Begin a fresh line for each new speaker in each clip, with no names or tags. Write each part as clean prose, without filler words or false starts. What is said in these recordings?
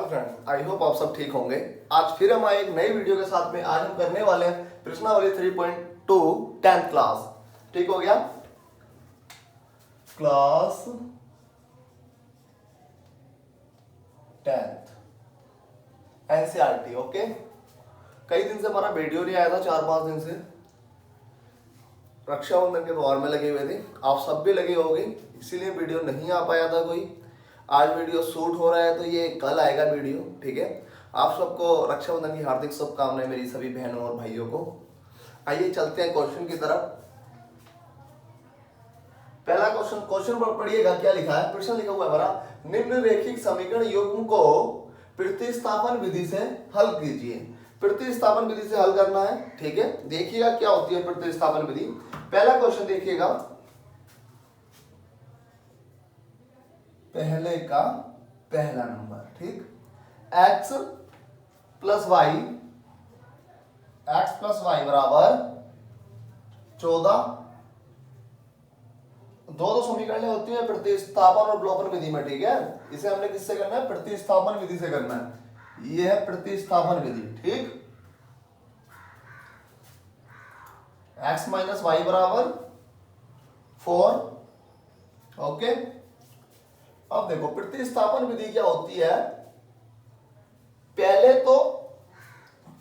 Friend, I hope आप सब ठीक होंगे। आज फिर हम आए एक नई वीडियो के साथ में। आज हम करने वाले हैं प्रश्नावली 3.2 10th क्लास। ठीक हो गया? Class 10th NCERT. ओके, कई दिन से हमारा वीडियो नहीं आया था, 4-5 दिन से रक्षाबंधन के त्योहार में लगे हुए थे। आप सब भी लगे होंगे, इसीलिए वीडियो नहीं आ पाया था कोई। आज वीडियो शूट हो रहा है तो ये कल आएगा वीडियो। ठीक है, आप सबको रक्षाबंधन की हार्दिक शुभकामनाएं मेरी सभी बहनों और भाइयों को। आइए चलते हैं क्वेश्चन की तरफ। पहला क्वेश्चन पर पढ़िएगा, क्या लिखा है। प्रश्न लिखा हुआ है हमारा, निम्नलिखित समीकरण युग्म को प्रतिस्थापन विधि से हल कीजिए। प्रतिस्थापन विधि से हल करना है। ठीक है, देखिएगा क्या होती है प्रतिस्थापन विधि। पहला क्वेश्चन देखिएगा, पहले का पहला नंबर। ठीक, x प्लस वाई बराबर 14। दो समीकरण होती है प्रतिस्थापन और विलोपन विधि में। ठीक है, इसे हमने किससे करना है? प्रतिस्थापन विधि से करना है। ये है प्रतिस्थापन विधि। ठीक, x माइनस वाई बराबर 4। ओके, अब देखो प्रतिस्थापन विधि क्या होती है। पहले तो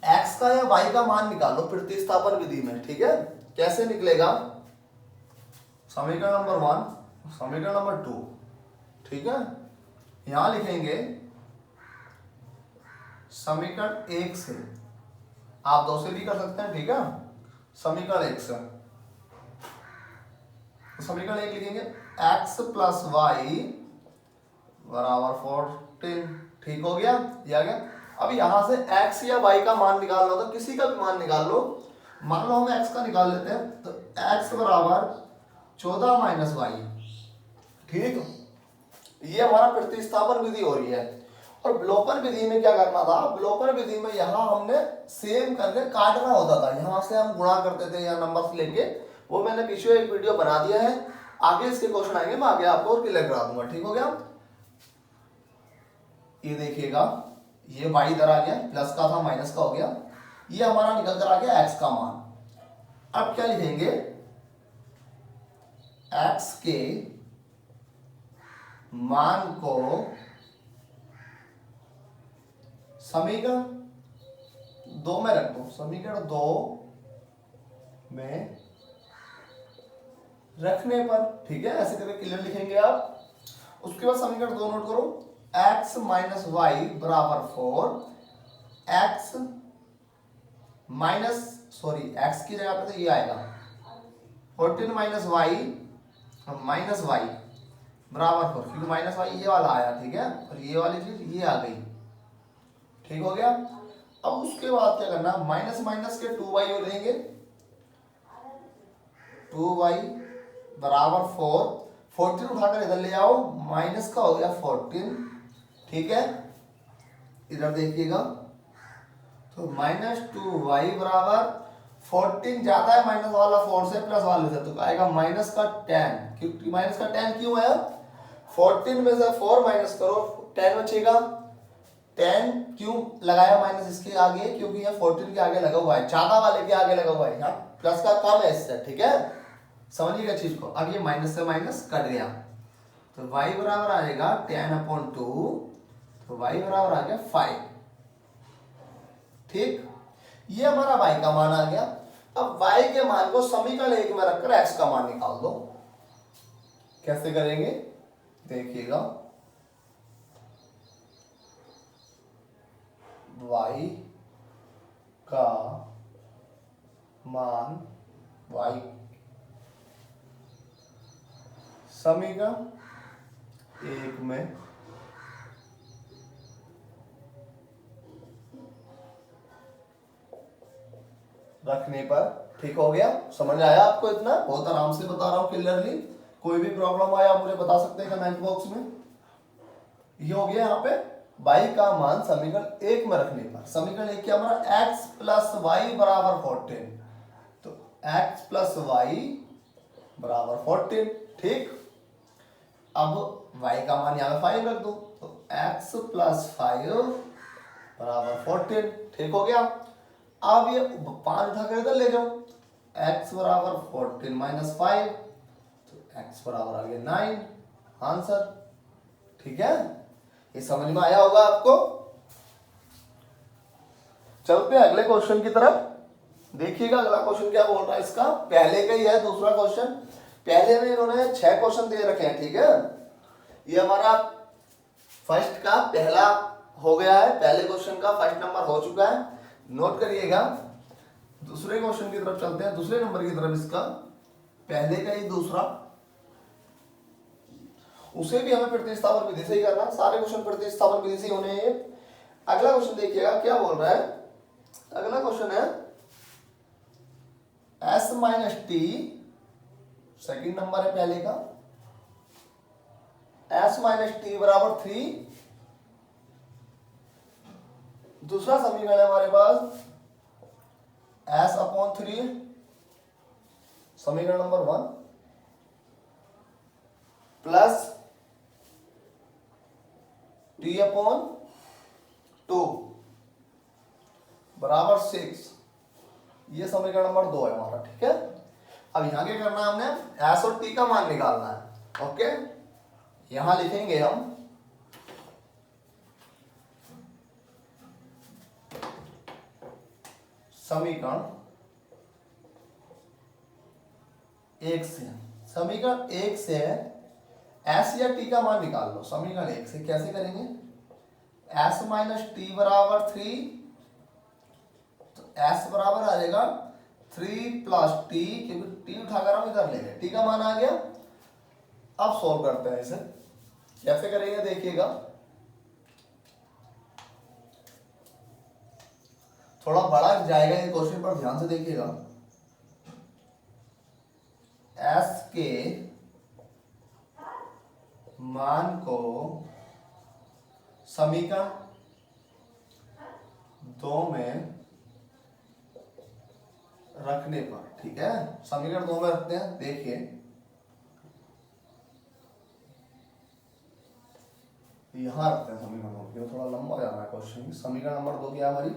x का या y का मान निकालो प्रतिस्थापन विधि में। ठीक है, कैसे निकलेगा? समीकरण नंबर 1, समीकरण नंबर 2। ठीक है, यहां लिखेंगे समीकरण 1 से, आप 2 से भी कर सकते हैं। ठीक है, समीकरण 1 से समीकरण 1 लिखेंगे x प्लस वाई बराबर 14। ठीक हो गया, ये आ गया। अब यहां से x या y का मान निकालना हो तो किसी का भी मान निकाल लो। मान लो हम x का निकाल लेते हैं, तो x बराबर 14 माइनस वाई। ठीक, ये हमारा प्रतिस्थापन विधि हो रही है। और विलोपन विधि में क्या करना था? विलोपन विधि में यहां हमने सेम करके काटना होता था। यहां से हम गुणा करते थे या नंबर्स लेके, वो मैंने पीछे एक वीडियो बना दिया है। आगे इसके क्वेश्चन आएंगे, मैं आगे आपको और क्लियर करा दूंगा। ठीक हो गया, ये देखिएगा, ये y इधर आ गया, प्लस का था माइनस का हो गया। ये हमारा निकल कर आ गया x का मान। अब क्या लिखेंगे? x के मान को समीकरण 2 में रख दो। समीकरण 2 में रखने पर, ठीक है, ऐसे करके क्लियर लिखेंगे आप। उसके बाद समीकरण 2 नोट करो, x माइनस वाई बराबर 4। x माइनस x की जगह पे तो ये आएगा 14 माइनस वाई बराबर 4, क्योंकि माइनस वाई ये वाला आया। ठीक है, और ये वाली चीज ये आ गई। ठीक हो गया। अब उसके बाद क्या करना? माइनस माइनस के 2y हो जाएंगे, 2y बराबर 4। 14 उठाकर इधर ले आओ, माइनस का हो गया 14। ठीक है, इधर देखिएगा, तो माइनस 2y बराबर 14 ज्यादा है माइनस वाला 4 से, प्लस वाले से, तो आएगा माइनस का 10। क्योंकि माइनस का 10 क्यों है? 14 में से 4 माइनस करो, 10 बचेगा। 10 क्यों लगाया माइनस इसके आगे? क्योंकि ये 14 के आगे लगा हुआ है, ज्यादा वाले के आगे लगा हुआ है। यहाँ प्लस का कम है इससे। ठीक है, समझिएगा चीज को। अब ये माइनस से माइनस कट गया, तो y बराबर आएगा 10/2, तो y बराबर आ गया 5। ठीक, ये हमारा y का मान आ गया। अब y के मान को समीकरण 1 में रखकर x का मान निकाल दो। कैसे करेंगे देखिएगा, y का मान y समीकरण 1 में रखने पर। ठीक हो गया, समझ आया आपको? इतना बहुत आराम से बता रहा हूं क्लियरली। कोई भी प्रॉब्लम आया आप मुझे बता सकते हैं कमेंट बॉक्स में। ये हो गया यहाँ पे y का मान समीकरण 1 में रखने पर। समीकरण 1 क्या हमारा? x प्लस वाई बराबर 14, तो x प्लस वाई बराबर 14। ठीक, अब y का मान यहाँ पे 5 रख दो, तो x प्लस 5 बराबर 14। ठीक हो गया। अब ये 5 उठाकर इधर ले जाओ, x बराबर 14 माइनस 5, तो x बराबर आ गया 9 आंसर। ठीक है, ये समझ में आया होगा आपको। चलते हैं अगले क्वेश्चन की तरफ। देखिएगा अगला क्वेश्चन क्या बोल रहा है इसका, पहले का ही है दूसरा क्वेश्चन। पहले में इन्होंने 6 क्वेश्चन दे रखे हैं। ठीक है, ये हमारा फर्स्ट का पहला हो गया है, पहले क्वेश्चन का फर्स्ट नंबर हो चुका है, नोट करिएगा। दूसरे क्वेश्चन की तरफ चलते हैं, दूसरे नंबर की तरफ इसका, पहले का ही दूसरा, उसे भी हमें प्रतिस्थापन विधि से ही करना है। सारे क्वेश्चन प्रतिस्थापन विधि से होने हैं। अगला क्वेश्चन देखिएगा क्या बोल रहा है। अगला क्वेश्चन है s minus T, second number है पहले का, s माइनस टी बराबर 3। दूसरा समीकरण है हमारे पास s अपॉन 3, समीकरण नंबर 1, प्लस t अपॉन 2 बराबर 6। ये समीकरण नंबर 2 है हमारा। ठीक है, अब यहां क्या करना है, हमने s और t का मान निकालना है। ओके, यहां लिखेंगे हम समीकरण 1 से, समीकरण 1 से s या t का मान निकाल लो। समीकरण 1 से कैसे करेंगे, s माइनस टी बराबर 3, तो s बराबर आ जाएगा 3 प्लस टी, क्योंकि t उठाकर हम इधर ले गए, t का मान आ गया। अब सॉल्व करते हैं इसे, कैसे करेंगे देखिएगा। थोड़ा बड़ा जाएगा ये क्वेश्चन, पर ध्यान से देखिएगा। s के मान को समीकरण 2 में रखने पर, ठीक है, समीकरण 2 में रखते हैं। देखिए यहां रखते हैं समीकरण 2, क्योंकि थोड़ा लंबा जा रहा है क्वेश्चन। समीकरण नंबर 2 क्या है हमारी,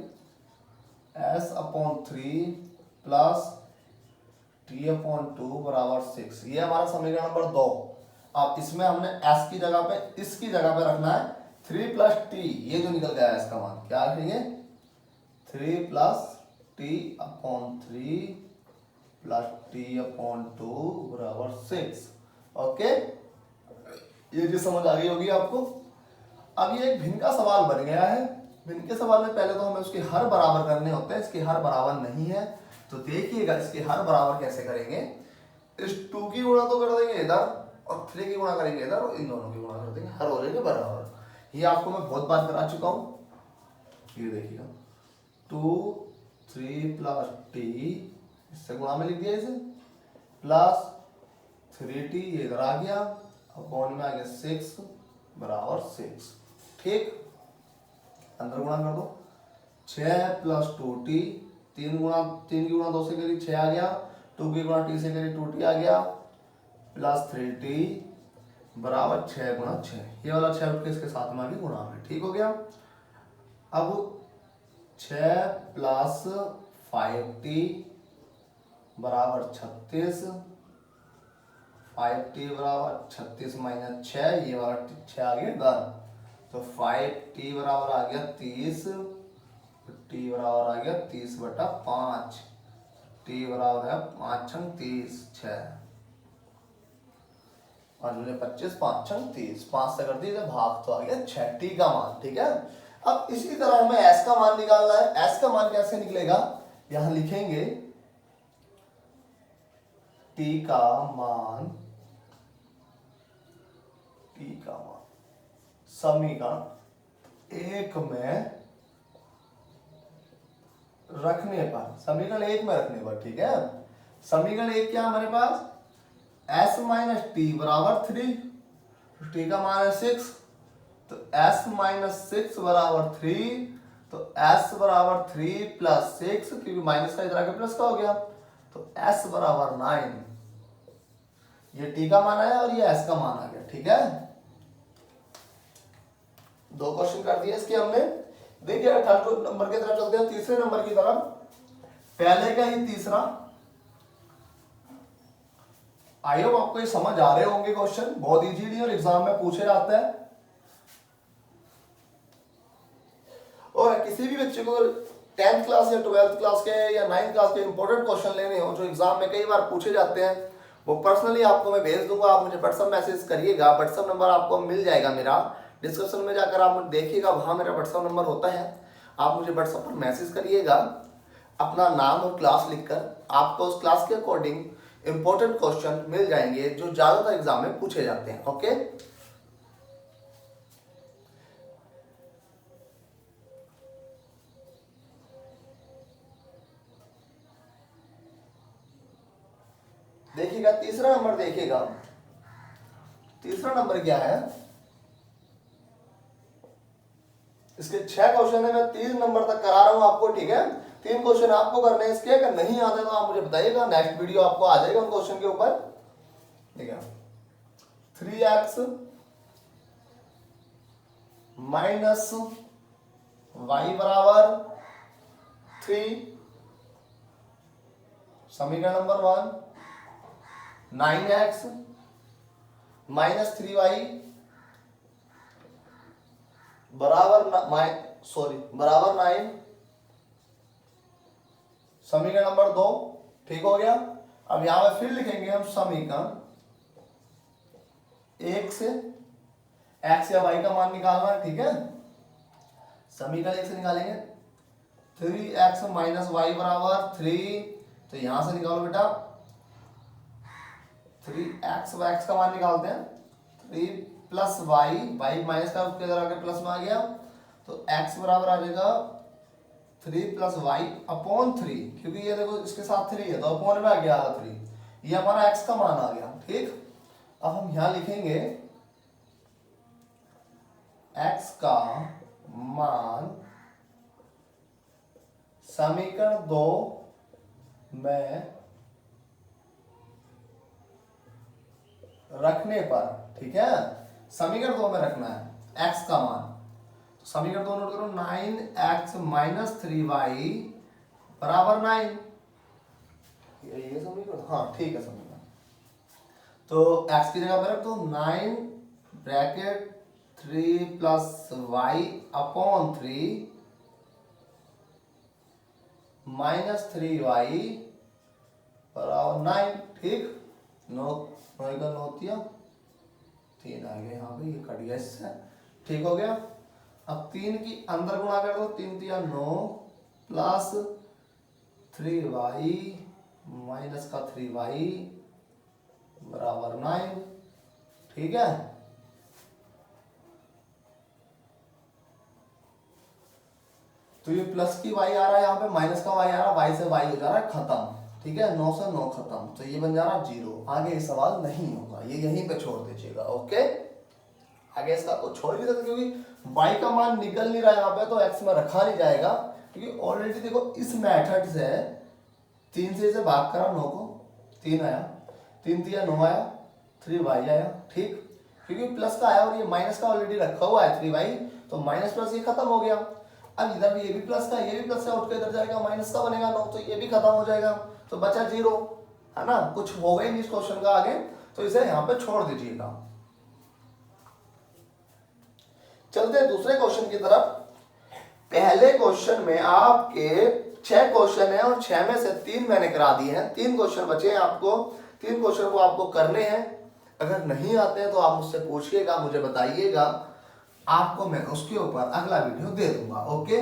s upon 3 plus t upon 2 बराबर 6। ये हमारा समीकरण नंबर 2। अब इसमें हमने s की जगह पे, इसकी जगह पे रखना है 3 प्लस टी, ये जो निकल गया है इसका मान क्या रखेंगे, 3 plus T upon 3 plus T upon 2 बराबर 6। ओके, ये जो समझ आ गई होगी आपको। अब ये एक भिन्न का सवाल बन गया है। भिन्न के सवाल में पहले तो हमें उसके हर बराबर करने होते हैं, इसके हर बराबर नहीं है। तो देखिएगा इसके हर बराबर कैसे करेंगे। इस 2 की गुणा तो कर देंगे इधर, और 3 की गुणा करेंगे इधर, और इन दोनों की गुणा कर देंगे, हर हो जाएंगे बराबर। ये आपको मैं बहुत बार करा चुका हूं। ये देखिएगा 2 3 प्लस टी, इससे गुणा में लिख दिया इसे, प्लस 3t, ये इधर आ गया, अपॉन में आ गया 6 बराबर 6। ठीक, अंदर गुणा कर दो, 6 प्लस 2t, 3 की गुणा 2 से करी 6 आ गया, 2 की गुणा t से करी 2t आ गया, प्लस 3t बराबर 6 गुणा 6। ये वाला 6 उठ के इसके साथ में आ गया गुणा में। ठीक हो गया। अब 6 प्लस 5t बराबर 36, 5t बराबर 36 माइनस 6, ये वाला 6 आ गया इधर, तो 5t बराबर आ गया 30, t बराबर आ गया 30 बटा 5, t बराबर है 5 छंग 30, 6 और 25, 5 छंग 30, 5 से कर दीजिए भाग, तो आ गया 6 t का मान। ठीक है, अब इसी तरह हमें s का मान निकालना है। s का मान कैसे निकलेगा, यहां लिखेंगे t का मान, समीकरण 1 में रखने पर, समीकरण 1 में रखने पर। ठीक है, समीकरण 1 क्या हमारे पास, s माइनस टी बराबर 3, t का मान है 6, तो s माइनस 6 बराबर 3, तो s बराबर 3 प्लस 6, क्योंकि माइनस का इधर आके प्लस का हो गया, तो s बराबर 9। ये t का मान आया और ये s का मान आ गया। ठीक है, 2 क्वेश्चन कर दिए इसके हमने। देखिए थर्ड नंबर की तरफ चलते हैं, तीसरे नंबर की तरफ। पहले का ही तीसरा, आई होप आपको ये समझ आ रहे होंगे। क्वेश्चन बहुत इजीली और एग्जाम में पूछे जाता है। और किसी भी बच्चे को 10th क्लास या 12th क्लास के या 9th क्लास के इंपॉर्टेंट क्वेश्चन लेने हो जो एग्जाम में कई बार पूछे जाते हैं, वो पर्सनली आपको मैं भेज दूंगा। आप मुझे व्हाट्सएप मैसेज करिएगा, व्हाट्सएप नंबर आपको मिल जाएगा मेरा, डिस्क्रिप्शन में जाकर आप देखिएगा, वहां मेरा व्हाट्सएप नंबर होता है। आप मुझे व्हाट्सएप पर मैसेज करिएगा अपना नाम और क्लास लिखकर, आपको उस क्लास के अकॉर्डिंग इंपॉर्टेंट क्वेश्चन मिल जाएंगे जो ज्यादातर एग्जाम में पूछे जाते हैं। ओके, देखिएगा तीसरा नंबर। देखिएगा तीसरा नंबर क्या है, इसके 6 क्वेश्चन है, मैं 3 नंबर तक करा रहा हूं आपको, ठीक है। 3 क्वेश्चन आपको करने हैं इसके, अगर नहीं आते तो आप मुझे बताइएगा, नेक्स्ट वीडियो आपको आ जाएगा उन क्वेश्चन के ऊपर, ठीक है। 3x माइनस y बराबर 3, समीकरण नंबर 1। 9x माइनस 3y बराबर बराबर 9, समीकरण नंबर 2, ठीक हो गया। अब यहां पे फिर लिखेंगे हम समीकरण 1 से x या y का मान निकालना है, ठीक है। समीकरण 1 से निकालेंगे 3x माइनस वाई बराबर 3, तो यहां से निकालो बेटा 3x, x का मान निकालते हैं, 3 प्लस वाई, वाई माइनस का उसके इधर आके प्लस में आ गया, तो x बराबर आ जाएगा 3 प्लस वाई अपॉन 3, क्योंकि ये देखो इसके साथ 3 है तो अपॉन में आ गया 3, ये हमारा x का मान आ गया, ठीक। अब हम यहां लिखेंगे x का मान समीकरण 2 में रखने पर, ठीक है, समीकरण 2 में रखना है x का मान। तो समीकरण 2 नोट करो, 9x माइनस 3y बराबर 9, ये समीकरण, हाँ ठीक है समीकरण। तो x की जगह पर रख दो 9 bracket 3 plus Y upon 3 minus 3y बराबर 9, ठीक। 9 का 9 दिया, 3 आ गया यहाँ पे, ये कट गया इससे, ठीक हो गया। अब 3 की अंदर गुणा कर दो, 3 दिया 9 प्लस 3y माइनस का 3y बराबर 9, ठीक है। तो ये प्लस की y आ रहा है यहाँ पे, माइनस का y आ रहा है, y से y हो जा रहा है खत्म, ठीक है। 9 से 9 खत्म, तो ये बन जा रहा 0। आगे ये सवाल नहीं होगा, ये यहीं पे छोड़ दीजिएगा, ओके। आगे इसका को छोड़ भी सकते, क्योंकि y का मान निकल नहीं रहा है यहाँ पे, तो x में रखा नहीं जाएगा, क्योंकि ऑलरेडी देखो इस मेथड से 3 से इसे भाग करा 9 को, 3 आया, 3 दिया 9 आया, 3y आया, ठीक। क्योंकि प्लस का आया और ये माइनस का ऑलरेडी रखा हुआ है 3y, तो माइनस प्लस ये खत्म हो गया। अब इधर भी ये भी प्लस का, ये भी प्लस का, उठ के इधर जाएगा माइनस का बनेगा 9, तो ये भी खत्म हो जाएगा, तो बचा 0, है ना। कुछ हो गई नहीं इस क्वेश्चन का आगे, तो इसे यहाँ पे छोड़ दीजिएगा। चलते हैं दूसरे क्वेश्चन की तरफ। पहले क्वेश्चन में आपके 6 क्वेश्चन है और 6 में से 3 मैंने करा दिए हैं, 3 क्वेश्चन बचे हैं आपको, 3 क्वेश्चन को आपको करने हैं। अगर नहीं आते हैं तो आप मुझसे पूछिएगा, मुझे बताइएगा, आपको मैं उसके ऊपर अगला वीडियो दे दूंगा, ओके।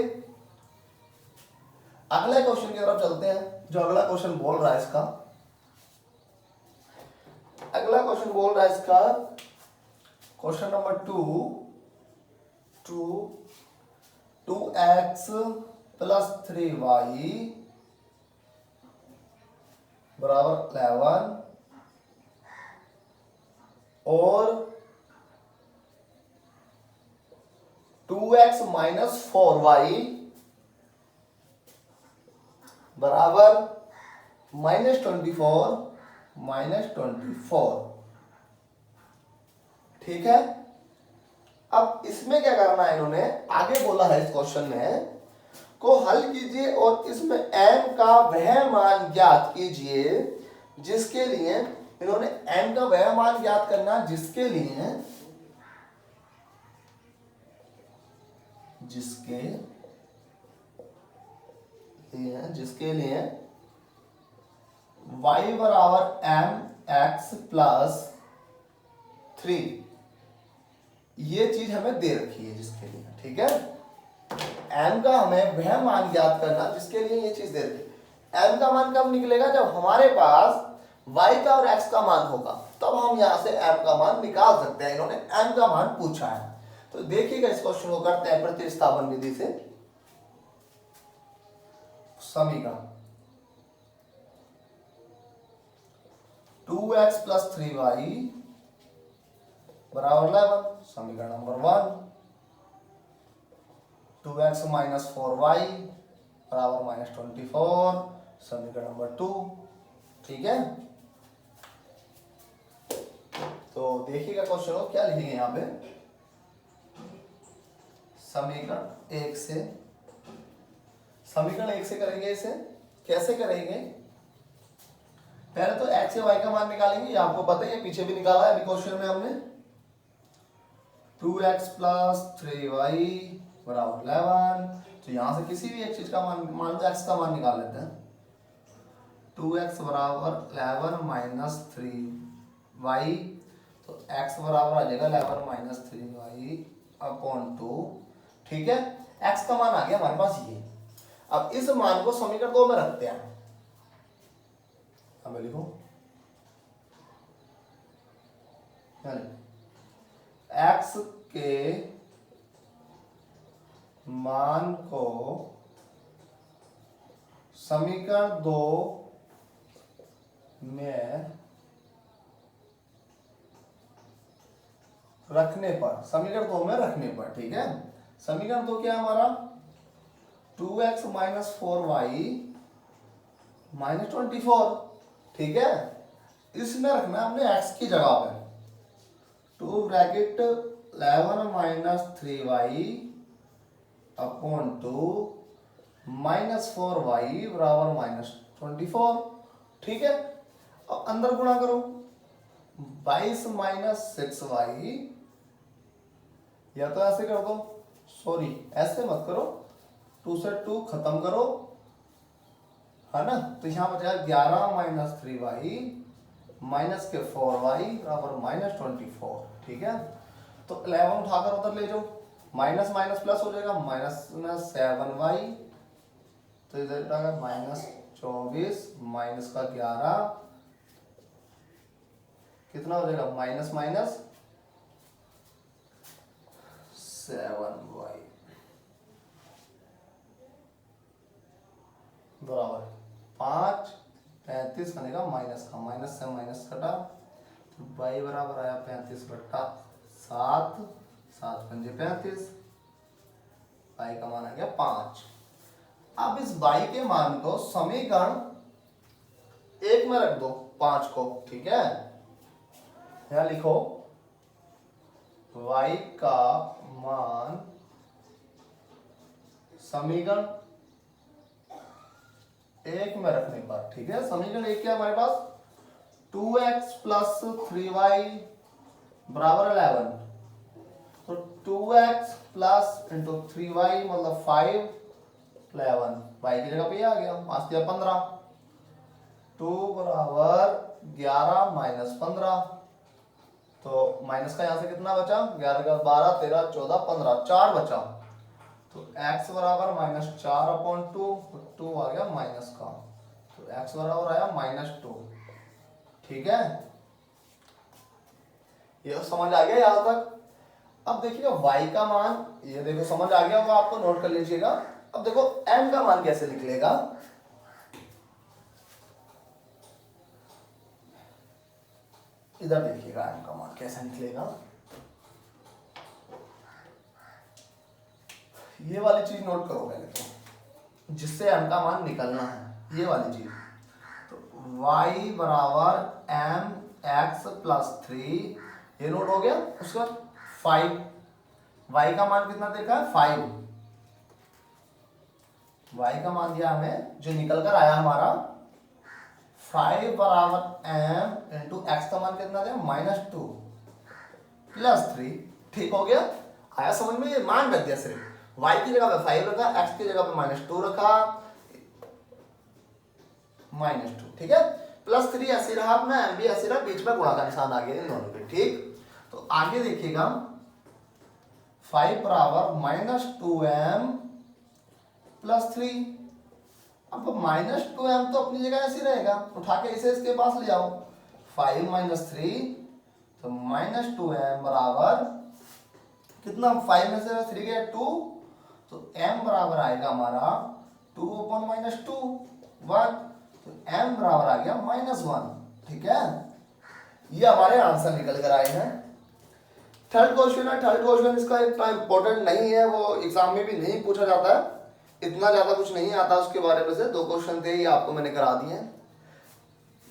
अगले क्वेश्चन की तरफ चलते हैं। जो अगला क्वेश्चन बोल रहा है इसका, अगला क्वेश्चन बोल रहा है इसका question number 2x plus 3y बराबर 11 और 2x माइनस 4y बराबर -24 -24, ठीक है। अब इसमें क्या करना है, इन्होंने आगे बोला है इस क्वेश्चन में को हल कीजिए और इसमें m का वह मान ज्ञात कीजिए जिसके लिए, इन्होंने m का वह मान ज्ञात करना जिसके लिए y बराबर mx प्लस 3 ये चीज हमें दे रखी है जिसके लिए, ठीक है। m का हमें वह मान ज्ञात करना जिसके लिए ये चीज दे रखी है। m का मान कब निकलेगा, जब हमारे पास y का और x का मान होगा, तब हम यहां से m का मान निकाल सकते हैं। इन्होंने m का मान पूछा है, तो देखिएगा इस क्वेश्चन को करते हैं प्रतिस्थापन विधि से। समीकरण 2x प्लस 3y बराबर 11, समीकरण नंबर 1। 2x माइनस 4y बराबर माइनस 24, समीकरण नंबर 2, ठीक है। तो देखिएगा क्वेश्चन को क्या लिखेंगे यहाँ पे, समीकरण 1 से, समीकरण 1 से करेंगे। इसे कैसे करेंगे, पहले तो x से y का मान निकालेंगे, ये आपको पता है, ये पीछे भी निकाला है अभी क्वेश्चन में हमने। 2x प्लस 3y बराबर 11, तो यहां से किसी भी एक चीज का मान लो x का मान निकाल लेते हैं। 2x बराबर 11 माइनस 3y, तो x बराबर आ जाएगा 11 माइनस 3y अपॉन 2, ठीक है। x का मान आ गया हमारे पास ये। अब इस मान को समीकरण 2 में रखते हैं, हमें लिखो x के मान को समीकरण 2 में रखने पर, समीकरण 2 में रखने पर, ठीक है। समीकरण 2 क्या है हमारा, 2x माइनस 4y माइनस 24, ठीक है। इसमें रखना है हमने x की जगह पे 2 bracket 11 minus 3y upon 2 minus 4y बराबर माइनस 24, ठीक है। अब अंदर गुणा करो, 22 माइनस 6y, या तो ऐसे कर दो, सॉरी ऐसे मत करो, 2 से 2 खत्म करो, है ना। तो यहां बचेगा 11 माइनस 3y माइनस के 4y बराबर माइनस 24, ठीक है। तो 11 उठाकर उधर ले जाओ, माइनस माइनस प्लस हो जाएगा, माइनस 7y, तो इधर आएगा माइनस 24 माइनस का 11, कितना हो जाएगा, माइनस माइनस 7y बराबर 5, 35 बनेगा माइनस का, माइनस से माइनस कटा, तो y बराबर आया 35 बट्टा 7, 7 पंजे 35, y का मान आ गया 5। अब इस y के मान को समीकरण 1 में रख दो, 5 को, ठीक है। यहां लिखो y का मान समीकरण 1 में रखने पर, ठीक है। समीकरण 1 क्या हमारे पास, 2x प्लस 3y बराबर 11, तो 2x प्लस इंटू 3y मतलब 5, 11 y की जगह पे आ गया, 5 दिया 15, 2 बराबर 11 माइनस 15, तो माइनस का यहां से कितना बचा, 11 का 12, 13, 14, 15, 4 बचा, तो x बराबर माइनस 4 अपॉन 2, 2 आ गया माइनस का, तो x बराबर आया माइनस 2, ठीक है। ये समझ आ गया यहां तक। अब देखिएगा y का मान, ये देखो समझ आ गया, वो आपको नोट कर लीजिएगा। अब देखो m का मान कैसे निकलेगा, इधर देखिएगा m का मान कैसे निकलेगा। ये वाली चीज नोट करो पहले तो, जिससे m का मान निकलना है, ये वाली चीज। तो y बराबर m x प्लस 3, ये नोट हो गया। उसके बाद 5, y का मान कितना देखा है 5, y का मान दिया हमें जो निकल कर आया हमारा 5 बराबर m इंटू एक्स का मान कितना दिया -2 + 3। ठीक हो गया, आया समझ में? ये मान रख दिया सिर्फ, y की जगह पे 5 रखा, x की जगह पे -2 रखा, -2। ठीक है, +3 ऐसे रहा अपना, m भी ऐसे रहा, बीच में गुणा का निशान आ गया इन दोनों के। ठीक, तो आगे देखिएगा 5 बराबर -2m + 3। अब -2m तो अपनी जगह ऐसे रहेगा, उठा के इसे इसके पास ले आओ, 5 - 3 तो -2m बराबर कितना, 5 में से 3 गया 2, तो m बराबर आएगा हमारा 2/-2 1, तो m बराबर आ गया -1। ठीक है, ये हमारे आंसर निकल कर आए हैं। थर्ड क्वेश्चन है, थर्ड क्वेश्चन इसका इतना इंपॉर्टेंट नहीं है, वो एग्जाम में भी नहीं पूछा जाता है, इतना ज्यादा कुछ नहीं आता उसके बारे में से। 2 क्वेश्चन थे, ये आपको मैंने करा दिए हैं,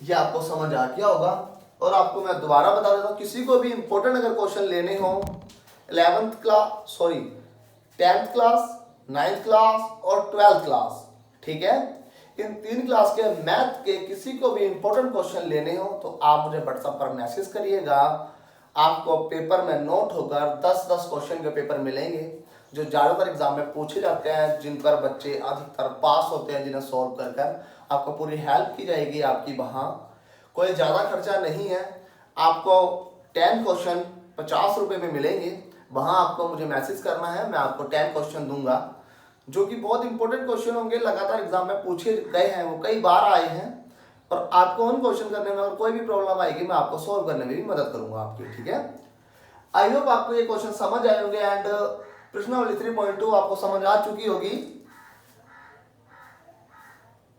ये आपको समझ आ गया होगा। और आपको मैं दोबारा बता देता हूँ, किसी को भी इंपॉर्टेंट अगर क्वेश्चन लेने हो 11th class, sorry 10th class, 9th class और 12th क्लास, ठीक है, इन 3 क्लास के मैथ के किसी को भी इंपॉर्टेंट क्वेश्चन लेने हो तो आप मुझे व्हाट्सएप पर मैसेज करिएगा। आपको पेपर में नोट होकर 10-10 क्वेश्चन के पेपर मिलेंगे जो ज़्यादातर एग्जाम में पूछे जाते हैं, जिन पर बच्चे अधिकतर पास होते हैं, जिन्हें सॉल्व कर कर आपको पूरी हेल्प की जाएगी आपकी। वहाँ कोई ज़्यादा खर्चा नहीं है, आपको 10 क्वेश्चन 50 रुपये में मिलेंगे। वहाँ आपको मुझे मैसेज करना है, मैं आपको 10 क्वेश्चन दूंगा जो कि बहुत इंपॉर्टेंट क्वेश्चन होंगे, लगातार एग्जाम में पूछे गए हैं, वो कई बार आए हैं। और आपको उन क्वेश्चन करने में अगर कोई भी प्रॉब्लम आएगी, मैं आपको सॉल्व करने में भी मदद करूंगा आपकी। ठीक है, आई होप आपको ये क्वेश्चन समझ आए होंगे एंड प्रश्नावली 3.2 आपको समझ आ चुकी होगी।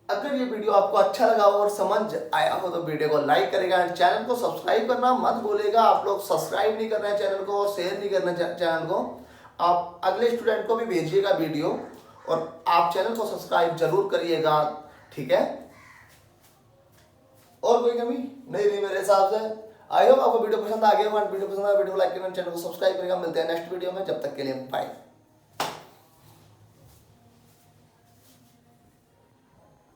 अगर ये वीडियो आपको अच्छा लगा हो और समझ आया हो तो वीडियो को लाइक करेगा एंड चैनल को सब्सक्राइब करना मत भूलेगा। आप लोग सब्सक्राइब नहीं कर रहे हैं चैनल को और शेयर नहीं कर रहे हैं चैनल को, आप अगले स्टूडेंट को भी भेजिएगा वीडियो और आप चैनल को सब्सक्राइब जरूर करिएगा। ठीक है, और कोई कमी नहीं मेरे हिसाब से। आई होप आपको वीडियो पसंद आ गया होगा, वीडियो पसंद आया वीडियो को लाइक करना, चैनल को सब्सक्राइब करेगा। मिलते हैं नेक्स्ट वीडियो में, जब तक के लिए बाय।